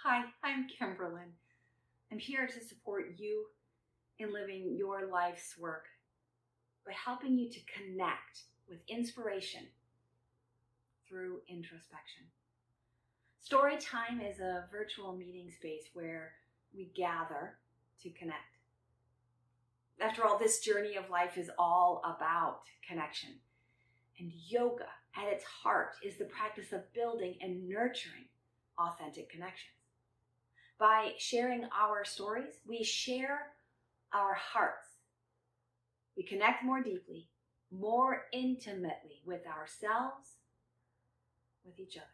Hi, I'm Kimberlyn. I'm here to support you in living your life's work by helping you to connect with inspiration through introspection. Storytime is a virtual meeting space where we gather to connect. After all, this journey of life is all about connection. And yoga, at its heart, is the practice of building and nurturing authentic connections. By sharing our stories, we share our hearts. We connect more deeply, more intimately with ourselves, with each other.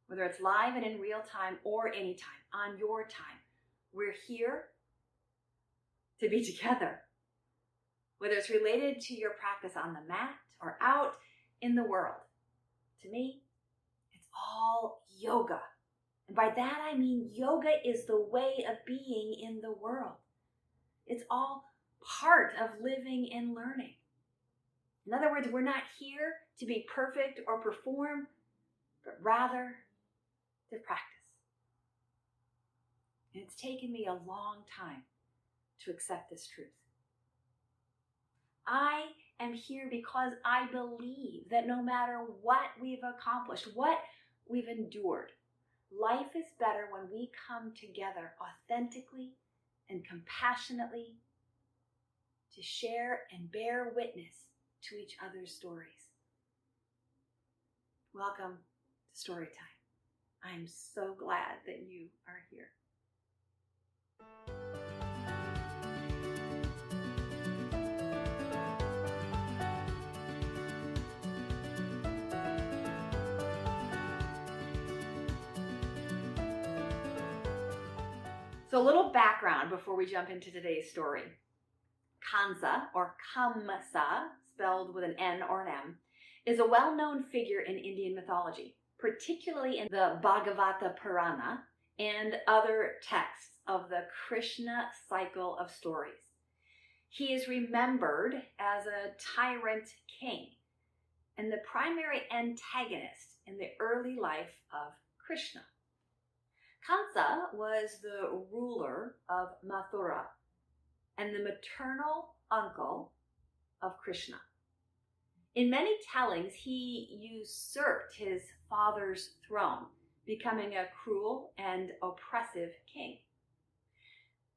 Whether it's live and in real time or anytime, on your time, we're here to be together. Whether it's related to your practice on the mat or out in the world, to me, it's all yoga. And by that I mean yoga is the way of being in the world. It's all part of living and learning. In other words, we're not here to be perfect or perform, but rather to practice. And it's taken me a long time to accept this truth. I am here because I believe that no matter what we've accomplished, what we've endured, life is better when we come together authentically and compassionately to share and bear witness to each other's stories. Welcome to Storytime. I'm so glad that you are here. So a little background before we jump into today's story. Kansa, or Kamsa, spelled with an N or an M, is a well-known figure in Indian mythology, particularly in the Bhagavata Purana and other texts of the Krishna cycle of stories. He is remembered as a tyrant king and the primary antagonist in the early life of Krishna. Kansa was the ruler of Mathura and the maternal uncle of Krishna. In many tellings, he usurped his father's throne, becoming a cruel and oppressive king.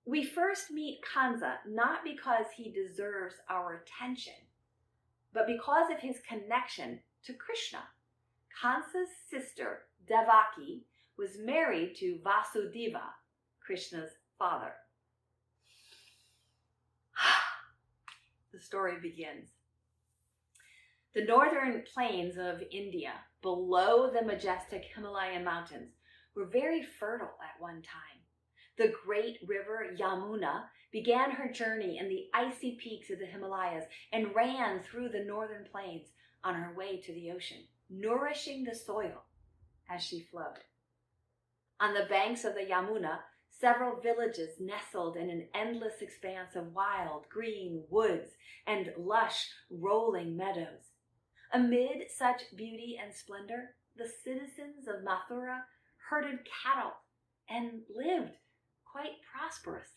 We first meet Kansa not because he deserves our attention, but because of his connection to Krishna. Kansa's sister, Devaki, was married to Vasudeva, Krishna's father. The story begins. The northern plains of India, below the majestic Himalayan mountains, were very fertile at one time. The great river Yamuna began her journey in the icy peaks of the Himalayas and ran through the northern plains on her way to the ocean, nourishing the soil as she flowed. On the banks of the Yamuna, several villages nestled in an endless expanse of wild, green woods and lush, rolling meadows. Amid such beauty and splendor, the citizens of Mathura herded cattle and lived quite prosperously.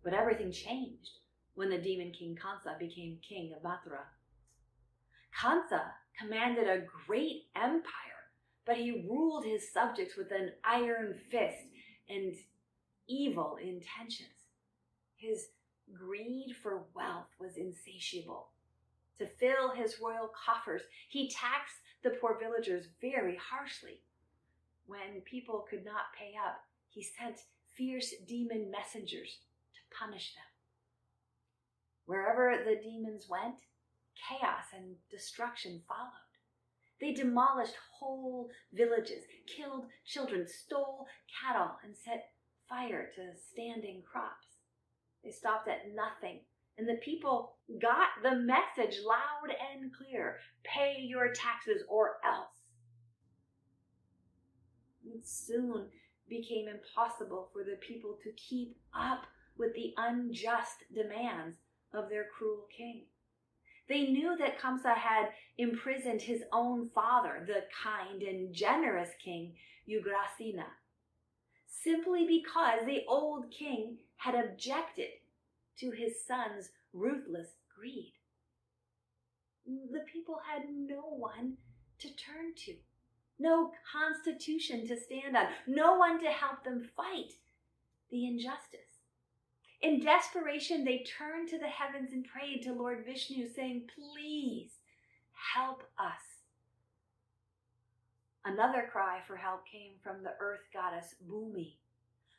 But everything changed when the demon king Kansa became king of Mathura. Kansa commanded a great empire, but he ruled his subjects with an iron fist and evil intentions. His greed for wealth was insatiable. To fill his royal coffers, he taxed the poor villagers very harshly. When people could not pay up, he sent fierce demon messengers to punish them. Wherever the demons went, chaos and destruction followed. They demolished whole villages, killed children, stole cattle, and set fire to standing crops. They stopped at nothing, and the people got the message loud and clear: pay your taxes or else. It soon became impossible for the people to keep up with the unjust demands of their cruel king. They knew that Kamsa had imprisoned his own father, the kind and generous king Ugrasena, simply because the old king had objected to his son's ruthless greed. The people had no one to turn to, no constitution to stand on, no one to help them fight the injustice. In desperation, they turned to the heavens and prayed to Lord Vishnu, saying, "Please help us." Another cry for help came from the earth goddess Bhumi.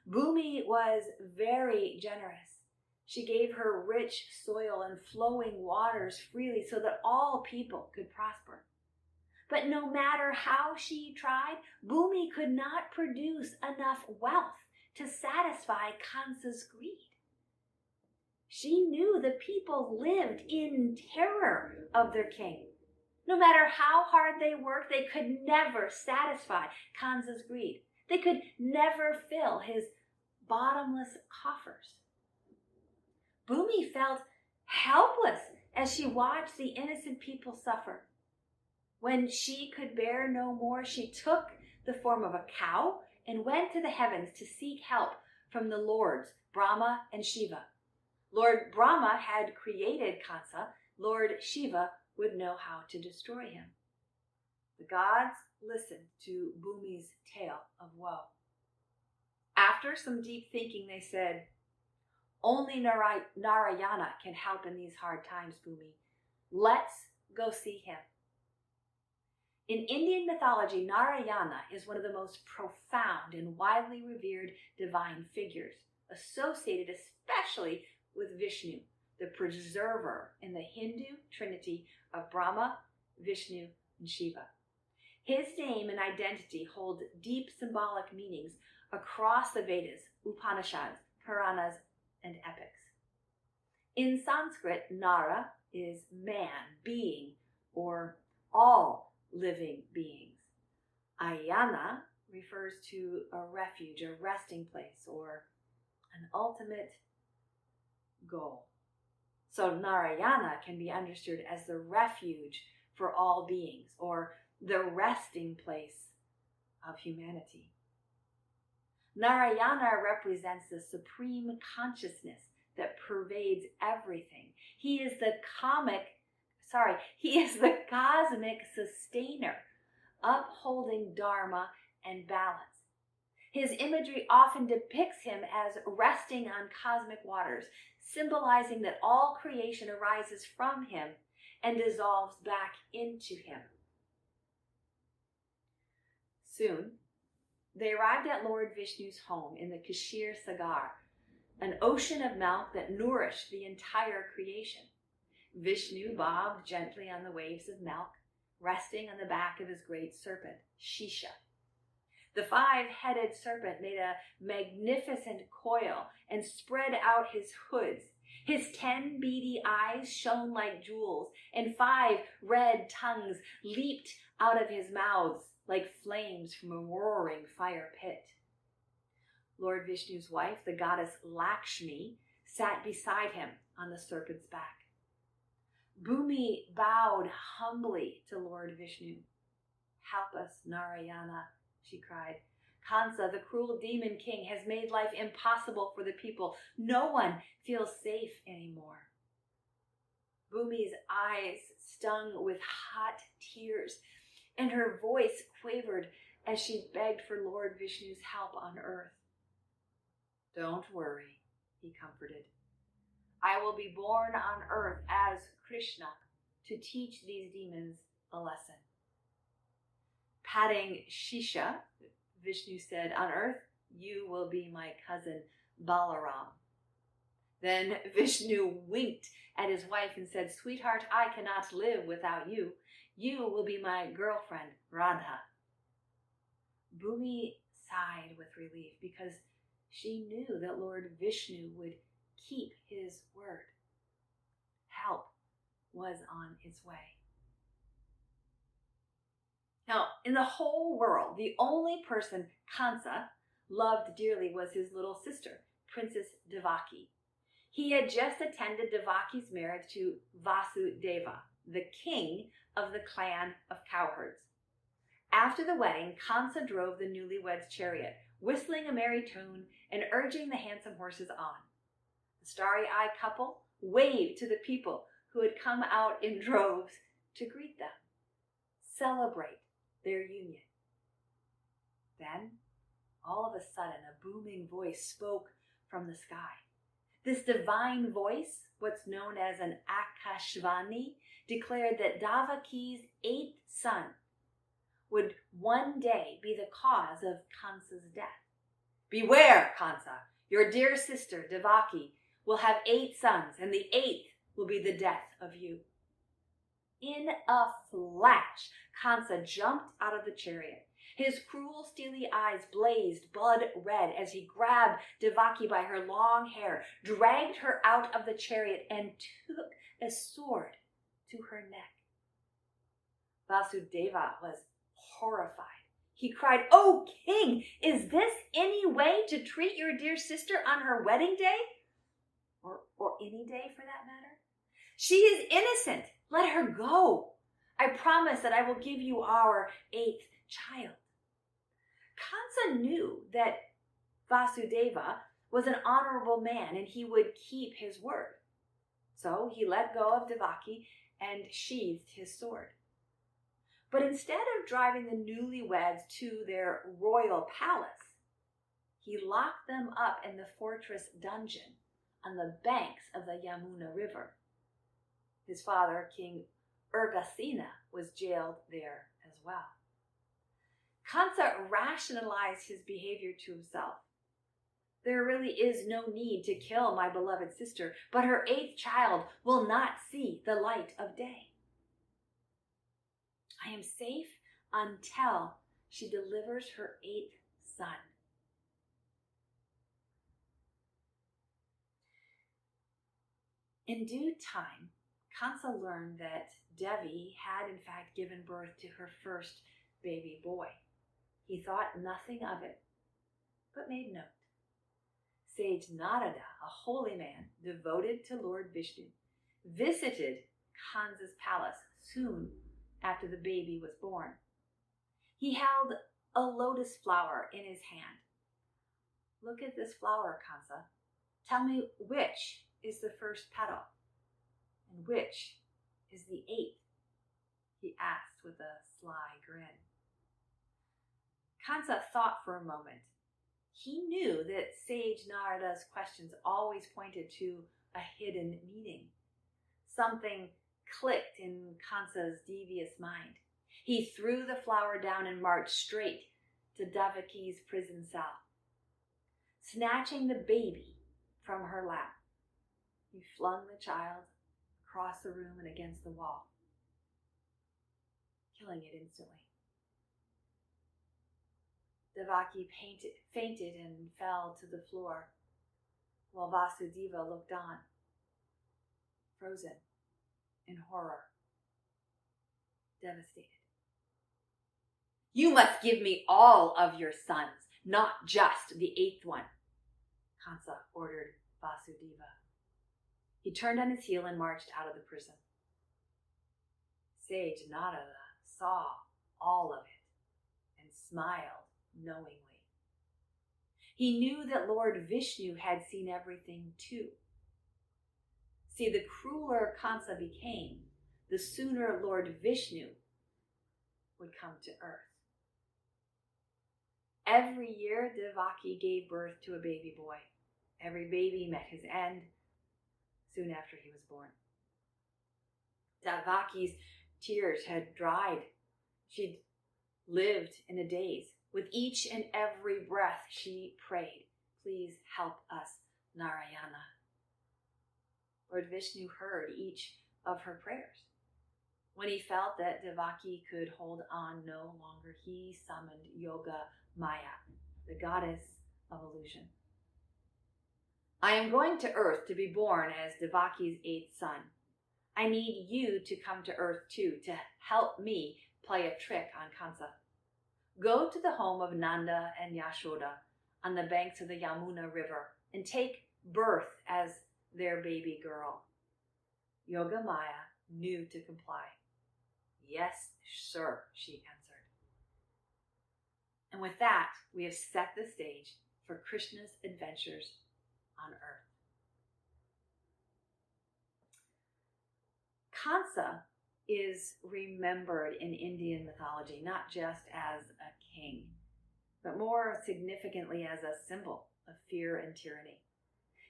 Bhumi was very generous. She gave her rich soil and flowing waters freely so that all people could prosper. But no matter how she tried, Bhumi could not produce enough wealth to satisfy Kansa's greed. She knew the people lived in terror of their king. No matter how hard they worked, they could never satisfy Kansa's greed. They could never fill his bottomless coffers. Bhumi felt helpless as she watched the innocent people suffer. When she could bear no more, she took the form of a cow and went to the heavens to seek help from the lords Brahma and Shiva. Lord Brahma had created Kansa. Lord Shiva would know how to destroy him. The gods listened to Bhumi's tale of woe. After some deep thinking, they said, "Only Narayana can help in these hard times, Bhumi. Let's go see him." In Indian mythology, Narayana is one of the most profound and widely revered divine figures, associated especially with Vishnu, the preserver in the Hindu trinity of Brahma, Vishnu, and Shiva. His name and identity hold deep symbolic meanings across the Vedas, Upanishads, Puranas, and epics. In Sanskrit, Nara is man, being, or all living beings. Ayana refers to a refuge, a resting place, or an ultimate goal. So Narayana can be understood as the refuge for all beings, or the resting place of humanity. Narayana represents the supreme consciousness that pervades everything. He is the cosmic sustainer, upholding dharma and balance. His imagery often depicts him as resting on cosmic waters, symbolizing that all creation arises from him and dissolves back into him. Soon, they arrived at Lord Vishnu's home in the Kshir Sagar, an ocean of milk that nourished the entire creation. Vishnu bobbed gently on the waves of milk, resting on the back of his great serpent, Shisha. The 5-headed serpent made a magnificent coil and spread out his hoods. His 10 beady eyes shone like jewels, and 5 red tongues leaped out of his mouths like flames from a roaring fire pit. Lord Vishnu's wife, the goddess Lakshmi, sat beside him on the serpent's back. Bhumi bowed humbly to Lord Vishnu. "Help us, Narayana," she cried. "Kansa, the cruel demon king, has made life impossible for the people. No one feels safe anymore." Bhumi's eyes stung with hot tears, and her voice quavered as she begged for Lord Vishnu's help on earth. "Don't worry," he comforted. "I will be born on earth as Krishna to teach these demons a lesson." Patting Shisha, Vishnu said, "On earth, you will be my cousin Balaram." Then Vishnu winked at his wife and said, "Sweetheart, I cannot live without you. You will be my girlfriend, Radha." Bhumi sighed with relief because she knew that Lord Vishnu would keep his word. Help was on its way. Now, in the whole world, the only person Kansa loved dearly was his little sister, Princess Devaki. He had just attended Devaki's marriage to Vasudeva, the king of the clan of cowherds. After the wedding, Kansa drove the newlyweds' chariot, whistling a merry tune and urging the handsome horses on. The starry-eyed couple waved to the people who had come out in droves to greet them, celebrate their union. Then, all of a sudden, a booming voice spoke from the sky. This divine voice, what's known as an Akashvani, declared that Devaki's 8th son would one day be the cause of Kansa's death. Beware, Kansa, your dear sister Devaki will have 8 sons, and the 8th will be the death of you. In a flash, Kansa jumped out of the chariot. His cruel, steely eyes blazed blood red as he grabbed Devaki by her long hair, dragged her out of the chariot, and took a sword to her neck. Vasudeva was horrified. He cried, "Oh, king, is this any way to treat your dear sister on her wedding day? Or any day for that matter? She is innocent. Let her go. I promise that I will give you our 8th child." Kansa knew that Vasudeva was an honorable man and he would keep his word. So he let go of Devaki and sheathed his sword. But instead of driving the newlyweds to their royal palace, he locked them up in the fortress dungeon on the banks of the Yamuna River. His father, King Urgasena, was jailed there as well. Kansa rationalized his behavior to himself. There really is no need to kill my beloved sister, but her 8th child will not see the light of day. I am safe until she delivers her 8th son. In due time, Kansa learned that Devi had in fact given birth to her first baby boy. He thought nothing of it, but made note. Sage Narada, a holy man devoted to Lord Vishnu, visited Kansa's palace soon after the baby was born. He held a lotus flower in his hand. "Look at this flower, Kansa. Tell me which is the first petal and which is the 8th?" he asked with a sly grin. Kansa thought for a moment. He knew that Sage Narada's questions always pointed to a hidden meaning. Something clicked in Kansa's devious mind. He threw the flower down and marched straight to Devaki's prison cell. Snatching the baby from her lap, he flung the child across the room and against the wall, killing it instantly. Devaki fainted and fell to the floor, while Vasudeva looked on, frozen in horror, devastated. "You must give me all of your sons, not just the 8th one," Kansa ordered Vasudeva. He turned on his heel and marched out of the prison. Sage Narada saw all of it and smiled knowingly. He knew that Lord Vishnu had seen everything too. See, the crueler Kansa became, the sooner Lord Vishnu would come to earth. Every year, Devaki gave birth to a baby boy. Every baby met his end soon after he was born. Devaki's tears had dried. She'd lived in a daze. With each and every breath, she prayed, "Please help us, Narayana." Lord Vishnu heard each of her prayers. When he felt that Devaki could hold on no longer, he summoned Yoga Maya, the goddess of illusion. "I am going to Earth to be born as Devaki's 8th son. I need you to come to Earth too, to help me play a trick on Kansa. Go to the home of Nanda and Yashoda on the banks of the Yamuna River and take birth as their baby girl. Yoga Maya knew to comply. Yes, sir, she answered. And with that, we have set the stage for Krishna's adventures on earth. Kansa is remembered in Indian mythology not just as a king, but more significantly as a symbol of fear and tyranny.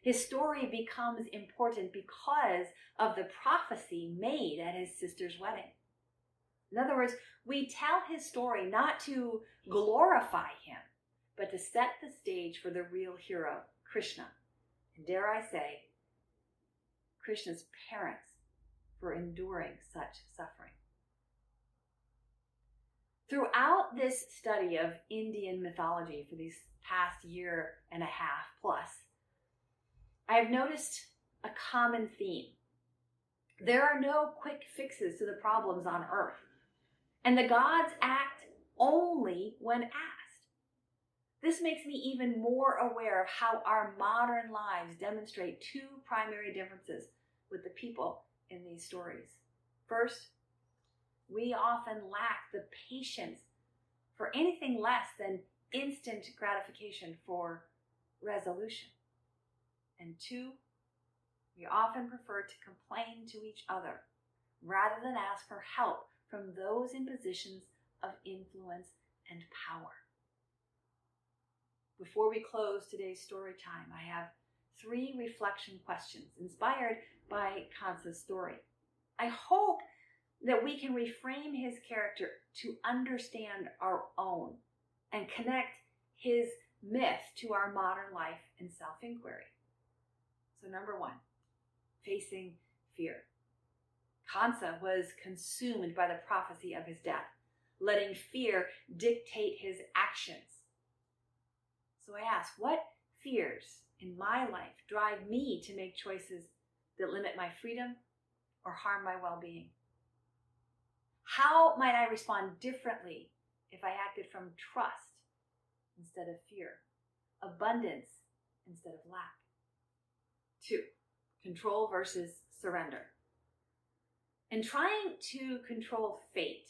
His story becomes important because of the prophecy made at his sister's wedding. In other words, we tell his story not to glorify him, but to set the stage for the real hero, Krishna. And dare I say, Krishna's parents for enduring such suffering. Throughout this study of Indian mythology for these past year and a half plus, I have noticed a common theme. There are no quick fixes to the problems on earth, and the gods act only when asked. This makes me even more aware of how our modern lives demonstrate two primary differences with the people in these stories. First, we often lack the patience for anything less than instant gratification for resolution. And two, we often prefer to complain to each other rather than ask for help from those in positions of influence and power. Before we close today's story time, I have 3 reflection questions inspired by Kansa's story. I hope that we can reframe his character to understand our own and connect his myth to our modern life and self-inquiry. So number 1, facing fear. Kansa was consumed by the prophecy of his death, letting fear dictate his actions. So I ask, what fears in my life drive me to make choices that limit my freedom or harm my well-being? How might I respond differently if I acted from trust instead of fear, abundance instead of lack? 2, control versus surrender. In trying to control fate,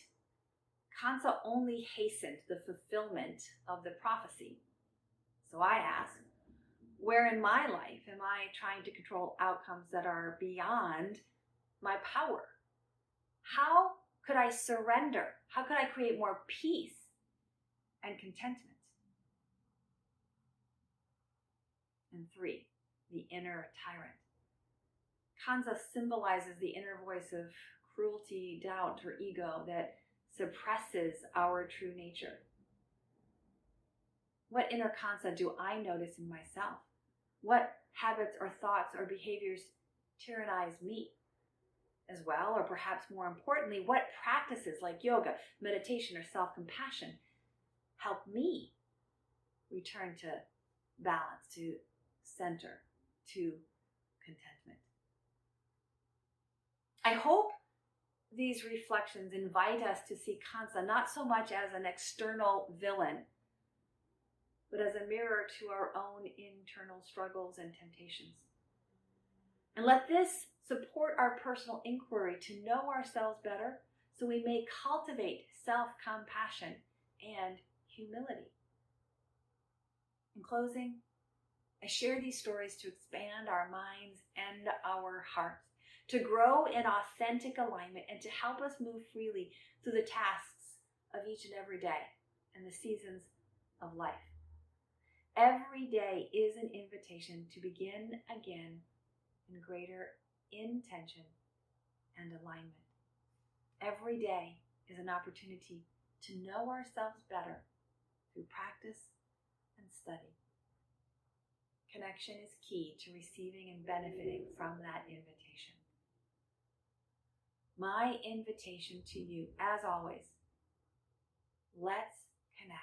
Kansa only hastened the fulfillment of the prophecy. So I ask, where in my life am I trying to control outcomes that are beyond my power? How could I surrender? How could I create more peace and contentment? And 3, the inner tyrant. Kansa symbolizes the inner voice of cruelty, doubt, or ego that suppresses our true nature. What inner Kansa do I notice in myself? What habits or thoughts or behaviors tyrannize me as well? Or perhaps more importantly, what practices like yoga, meditation, or self-compassion help me return to balance, to center, to contentment? I hope these reflections invite us to see Kansa not so much as an external villain, but as a mirror to our own internal struggles and temptations. And let this support our personal inquiry to know ourselves better so we may cultivate self-compassion and humility. In closing, I share these stories to expand our minds and our hearts, to grow in authentic alignment, and to help us move freely through the tasks of each and every day and the seasons of life. Every day is an invitation to begin again in greater intention and alignment. Every day is an opportunity to know ourselves better through practice and study. Connection is key to receiving and benefiting from that invitation. My invitation to you, as always, let's connect.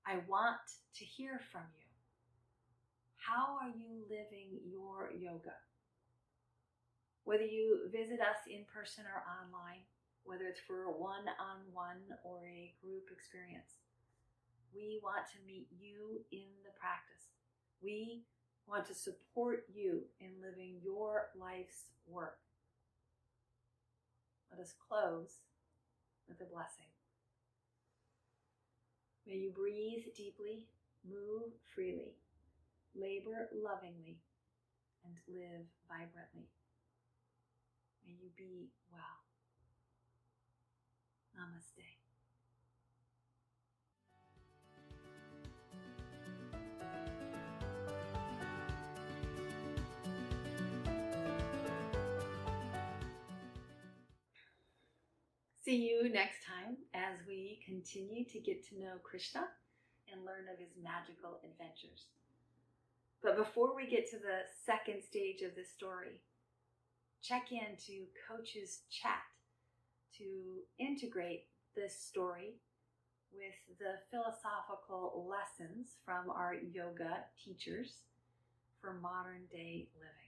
I want to hear from you. How are you living your yoga? Whether you visit us in person or online, whether it's for a one-on-one or a group experience, we want to meet you in the practice. We want to support you in living your life's work. Let us close with a blessing. May you breathe deeply, move freely, labor lovingly, and live vibrantly. May you be well. Namaste. See you next time as we continue to get to know Krishna and learn of his magical adventures. But before we get to the second stage of this story, check in to Coach's Chat to integrate this story with the philosophical lessons from our yoga teachers for modern day living.